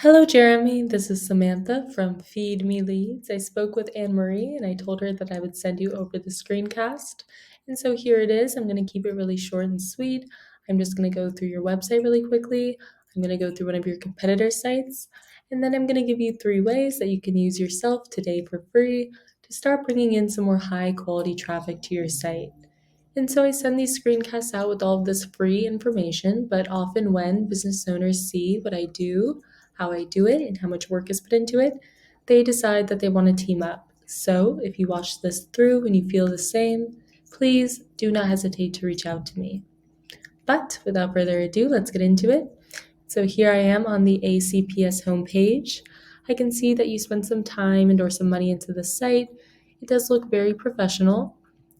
Hello, Jeremy. This is Samantha from Feed Me Leads. I spoke with Anne Marie and I told her that I would send you over the screencast. And so here it is. I'm going to keep it really short and sweet. I'm just going to go through your website really quickly. I'm going to go through one of your competitor sites. And then I'm going to give you 3 ways that you can use yourself today for free to start bringing in some more high quality traffic to your site. And so I send these screencasts out with all of this free information, but often when business owners see what I do, how I do it, and how much work is put into it, they decide that they want to team up. So if you watch this through and you feel the same, please do not hesitate to reach out to me. But without further ado, let's get into it. So here I am on the ACPS homepage. I can see that you spent some time and or some money into the site. It does look very professional.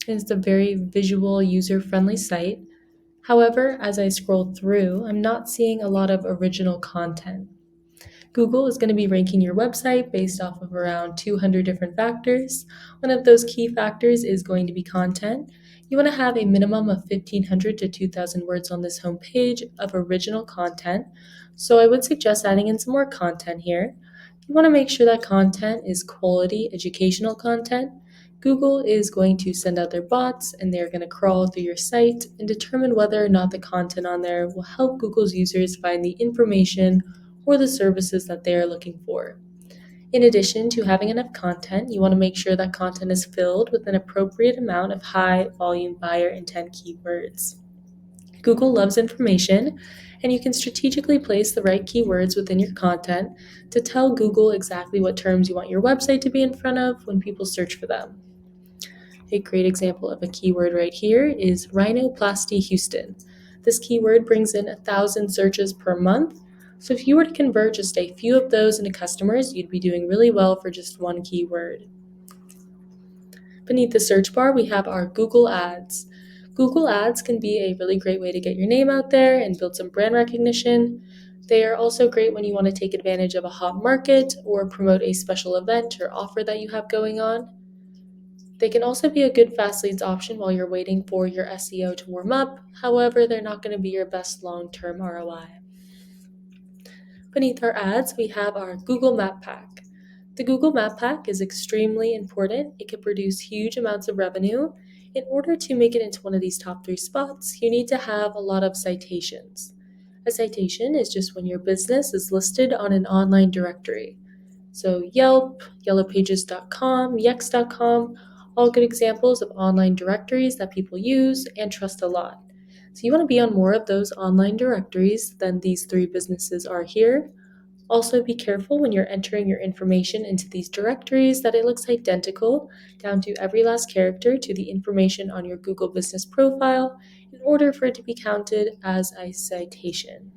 It's a very visual, user-friendly site. However, as I scroll through, I'm not seeing a lot of original content. Google is going to be ranking your website based off of around 200 different factors. One of those key factors is going to be content. You want to have a minimum of 1,500 to 2,000 words on this homepage of original content. So I would suggest adding in some more content here. You want to make sure that content is quality educational content. Google is going to send out their bots and they're going to crawl through your site and determine whether or not the content on there will help Google's users find the information or the services that they are looking for. In addition to having enough content, you want to make sure that content is filled with an appropriate amount of high volume buyer intent keywords. Google loves information, and you can strategically place the right keywords within your content to tell Google exactly what terms you want your website to be in front of when people search for them. A great example of a keyword right here is Rhinoplasty Houston. This keyword brings in 1,000 searches per month. So if you were to convert just a few of those into customers, you'd be doing really well for just one keyword. Beneath the search bar, we have our Google Ads. Google Ads can be a really great way to get your name out there and build some brand recognition. They are also great when you want to take advantage of a hot market or promote a special event or offer that you have going on. They can also be a good fast leads option while you're waiting for your SEO to warm up. However, they're not going to be your best long-term ROI. Beneath our ads, we have our Google Map Pack. The Google Map Pack is extremely important. It can produce huge amounts of revenue. In order to make it into one of these top 3 spots, you need to have a lot of citations. A citation is just when your business is listed on an online directory. So Yelp, yellowpages.com, yext.com, all good examples of online directories that people use and trust a lot. So you want to be on more of those online directories than these 3 businesses are here. Also be careful when you're entering your information into these directories that it looks identical down to every last character to the information on your Google business profile in order for it to be counted as a citation.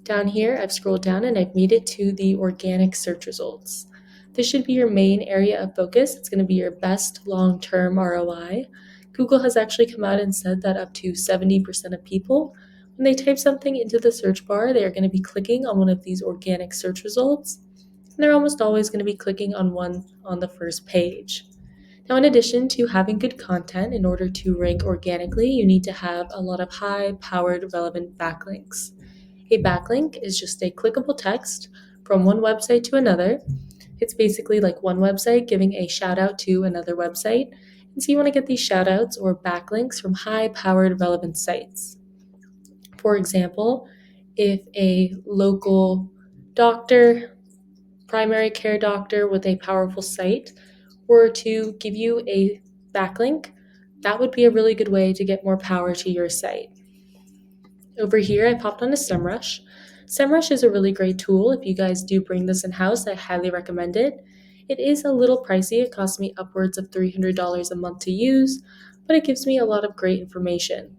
Down here, I've scrolled down and I've made it to the organic search results. This should be your main area of focus. It's going to be your best long-term ROI. Google has actually come out and said that up to 70% of people, when they type something into the search bar, they are going to be clicking on one of these organic search results. And they're almost always going to be clicking on one on the first page. Now, in addition to having good content, in order to rank organically, you need to have a lot of high-powered relevant backlinks. A backlink is just a clickable text from one website to another. It's basically like one website giving a shout out to another website. And so you want to get these shout outs or backlinks from high-powered relevant sites. For example, if a local doctor, primary care doctor with a powerful site were to give you a backlink, that would be a really good way to get more power to your site. Over here, I popped on a SEMrush. SEMrush is a really great tool. If you guys do bring this in-house, I highly recommend it. It is a little pricey. It costs me upwards of $300 a month to use, but it gives me a lot of great information.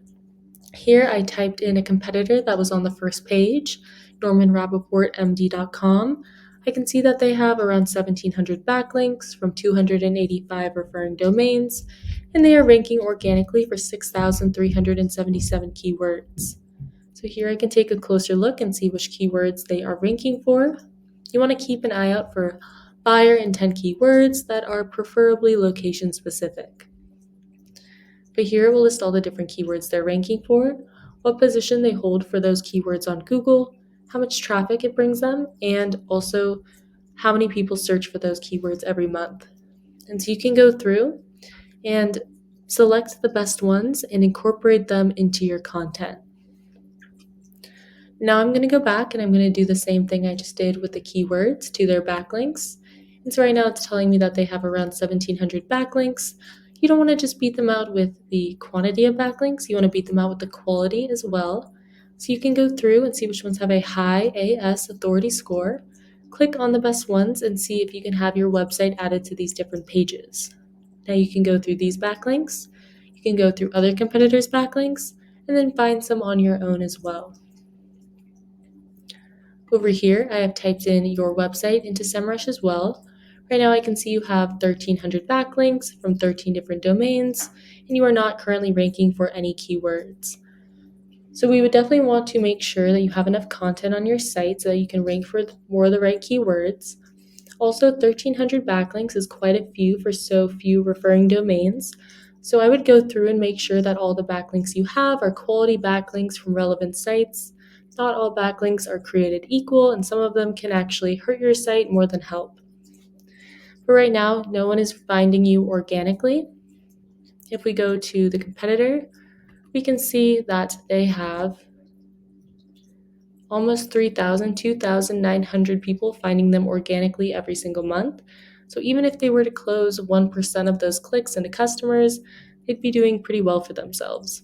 Here, I typed in a competitor that was on the first page, normanrapaportmd.com. I can see that they have around 1,700 backlinks from 285 referring domains, and they are ranking organically for 6,377 keywords. So here I can take a closer look and see which keywords they are ranking for. You want to keep an eye out for buyer intent keywords that are preferably location specific. But here we'll list all the different keywords they're ranking for. what position they hold for those keywords on Google, how much traffic it brings them, and also how many people search for those keywords every month. And so you can go through and select the best ones and incorporate them into your content. Now I'm going to go back and I'm going to do the same thing I just did with the keywords to their backlinks. And so right now it's telling me that they have around 1,700 backlinks. You don't want to just beat them out with the quantity of backlinks, you want to beat them out with the quality as well. So you can go through and see which ones have a high AS authority score. Click on the best ones and see if you can have your website added to these different pages. Now you can go through these backlinks, you can go through other competitors' backlinks, and then find some on your own as well. Over here, I have typed in your website into SEMrush as well. Right now I can see you have 1,300 backlinks from 13 different domains, and you are not currently ranking for any keywords. So we would definitely want to make sure that you have enough content on your site so that you can rank for more of the right keywords. Also, 1,300 backlinks is quite a few for so few referring domains. So I would go through and make sure that all the backlinks you have are quality backlinks from relevant sites. Not all backlinks are created equal, and some of them can actually hurt your site more than help. But right now, no one is finding you organically. If we go to the competitor, we can see that they have almost 3,000, 2,900 people finding them organically every single month. So even if they were to close 1% of those clicks into customers, they'd be doing pretty well for themselves.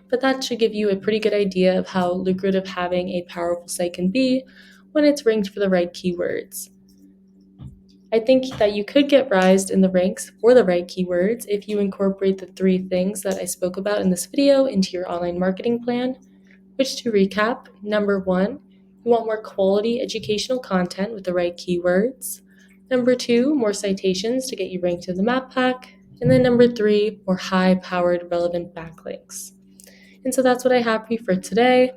But that should give you a pretty good idea of how lucrative having a powerful site can be when it's ranked for the right keywords. I think that you could get rised in the ranks for the right keywords if you incorporate the 3 things that I spoke about in this video into your online marketing plan. Which, to recap, number 1, you want more quality educational content with the right keywords. Number 2, more citations to get you ranked in the map pack. And then number 3, more high-powered relevant backlinks. And so that's what I have for you for today.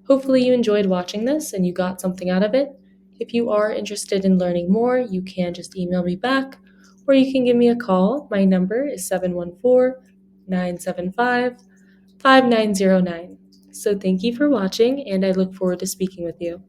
Hopefully you enjoyed watching this and you got something out of it. If you are interested in learning more, you can just email me back or you can give me a call. My number is 714-975-5909. So thank you for watching, and I look forward to speaking with you.